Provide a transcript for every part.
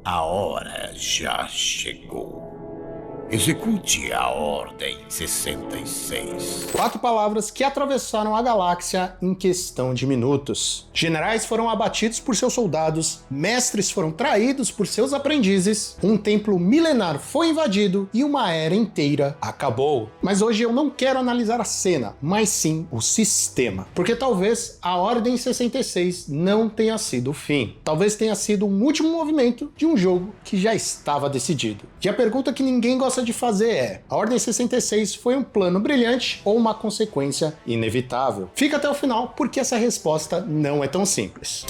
A hora já chegou. Execute a Ordem 66. 4 palavras que atravessaram a galáxia em questão de minutos. Generais foram abatidos por seus soldados, mestres foram traídos por seus aprendizes, um templo milenar foi invadido e uma era inteira acabou. Mas hoje eu não quero analisar a cena, mas sim o sistema. Porque talvez a Ordem 66 não tenha sido o fim. Talvez tenha sido um último movimento de um jogo que já estava decidido. E a pergunta que ninguém gosta de fazer é: a Ordem 66 foi um plano brilhante ou uma consequência inevitável? Fica até o final, porque essa resposta não é tão simples.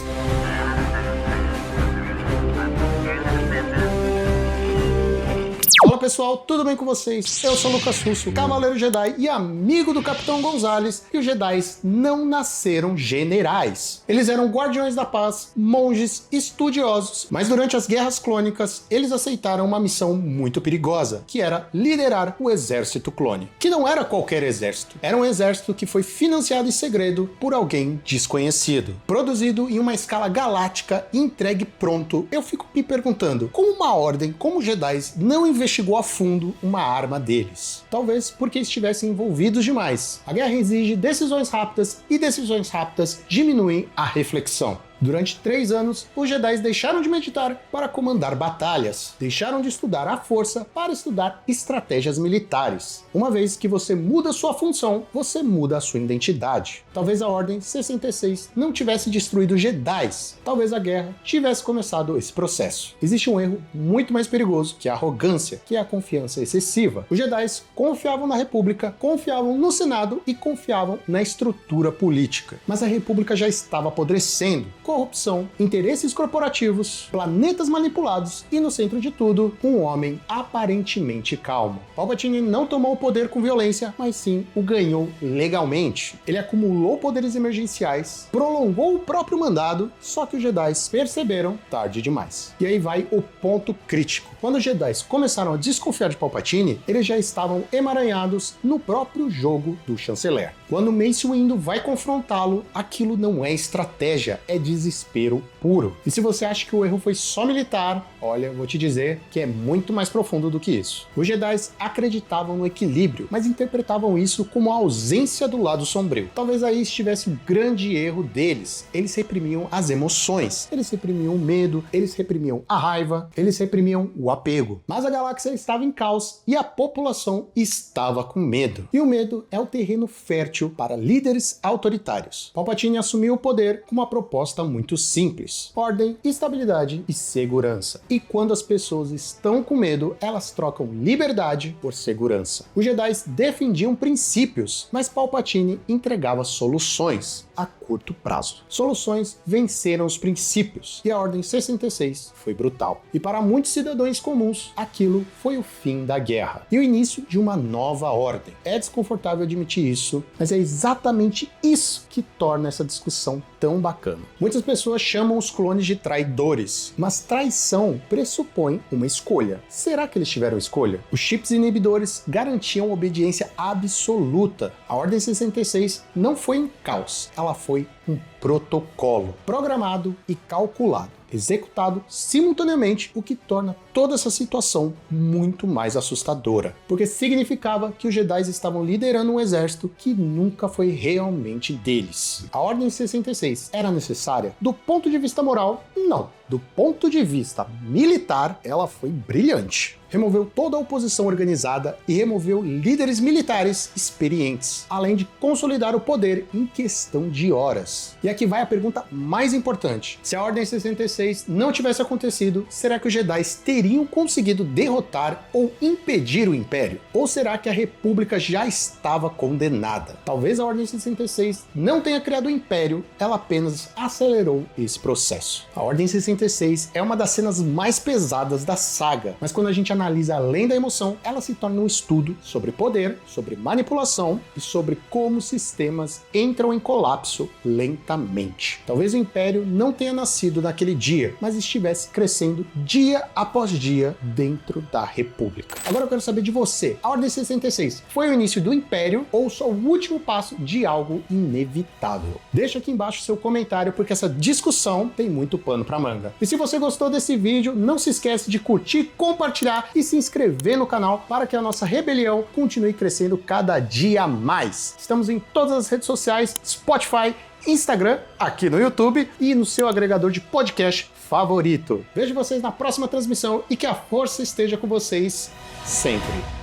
Fala pessoal, tudo bem com vocês? Eu sou o Lucas Russo, Cavaleiro Jedi e amigo do Capitão Gonzalez, e os Jedis não nasceram generais. Eles eram guardiões da paz, monges, estudiosos, mas durante as guerras clônicas, eles aceitaram uma missão muito perigosa, que era liderar o exército clone. Que não era qualquer exército, era um exército que foi financiado em segredo por alguém desconhecido. Produzido em uma escala galáctica e entregue pronto, eu fico me perguntando, como uma ordem, como Jedis, não investigou a fundo uma arma deles? Talvez porque estivessem envolvidos demais. A guerra exige decisões rápidas e decisões rápidas diminuem a reflexão. Durante 3 anos, os Jedi deixaram de meditar para comandar batalhas, deixaram de estudar a força para estudar estratégias militares. Uma vez que você muda sua função, você muda a sua identidade. Talvez a Ordem 66 não tivesse destruído os Jedi, talvez a guerra tivesse começado esse processo. Existe um erro muito mais perigoso, que é a arrogância, que é a confiança excessiva. Os Jedi confiavam na República, confiavam no Senado e confiavam na estrutura política. Mas a República já estava apodrecendo. Corrupção, interesses corporativos, planetas manipulados e, no centro de tudo, um homem aparentemente calmo. Palpatine não tomou o poder com violência, mas sim o ganhou legalmente. Ele acumulou poderes emergenciais, prolongou o próprio mandado, só que os Jedi perceberam tarde demais. E aí vai o ponto crítico. Quando os Jedi começaram a desconfiar de Palpatine, eles já estavam emaranhados no próprio jogo do chanceler. Quando Mace Windu vai confrontá-lo, aquilo não é estratégia, é desespero puro. E se você acha que o erro foi só militar, olha, eu vou te dizer que é muito mais profundo do que isso. Os Jedi acreditavam no equilíbrio, mas interpretavam isso como a ausência do lado sombrio. Talvez aí estivesse um grande erro deles. Eles reprimiam as emoções, eles reprimiam o medo, eles reprimiam a raiva, eles reprimiam o apego. Mas a galáxia estava em caos e a população estava com medo. E o medo é o terreno fértil para líderes autoritários. Palpatine assumiu o poder com uma proposta muito simples: ordem, estabilidade e segurança. E quando as pessoas estão com medo, elas trocam liberdade por segurança. Os Jedi defendiam princípios, mas Palpatine entregava soluções a curto prazo. Soluções venceram os princípios e a Ordem 66 foi brutal. E para muitos cidadãos comuns, aquilo foi o fim da guerra e o início de uma nova ordem. É desconfortável admitir isso, mas é exatamente isso que torna essa discussão tão bacana. Muitas pessoas chamam os clones de traidores, mas traição pressupõe uma escolha. Será que eles tiveram escolha? Os chips inibidores garantiam obediência absoluta. A Ordem 66 não foi um caos, ela foi um protocolo programado e calculado, executado simultaneamente, o que torna toda essa situação muito mais assustadora, porque significava que os Jedi estavam liderando um exército que nunca foi realmente deles. A Ordem 66 era necessária? Do ponto de vista moral, não. Do ponto de vista militar, ela foi brilhante. Removeu toda a oposição organizada e removeu líderes militares experientes, além de consolidar o poder em questão de horas. E aqui vai a pergunta mais importante: se a Ordem 66 não tivesse acontecido, será que os Jedi teriam conseguido derrotar ou impedir o Império? Ou será que a República já estava condenada? Talvez a Ordem 66 não tenha criado o Império, ela apenas acelerou esse processo. A Ordem 66 é uma das cenas mais pesadas da saga, mas quando a gente analisa além da emoção, ela se torna um estudo sobre poder, sobre manipulação e sobre como sistemas entram em colapso lentamente. Talvez o Império não tenha nascido naquele dia, mas estivesse crescendo dia após dia dentro da República. Agora eu quero saber de você: a Ordem 66 foi o início do Império ou só o último passo de algo inevitável? Deixa aqui embaixo seu comentário, porque essa discussão tem muito pano pra manga. Força. E se você gostou desse vídeo, não se esquece de curtir, compartilhar e se inscrever no canal para que a nossa rebelião continue crescendo cada dia mais. Estamos em todas as redes sociais, Spotify, Instagram, aqui no YouTube e no seu agregador de podcast favorito. Vejo vocês na próxima transmissão e que a força esteja com vocês sempre.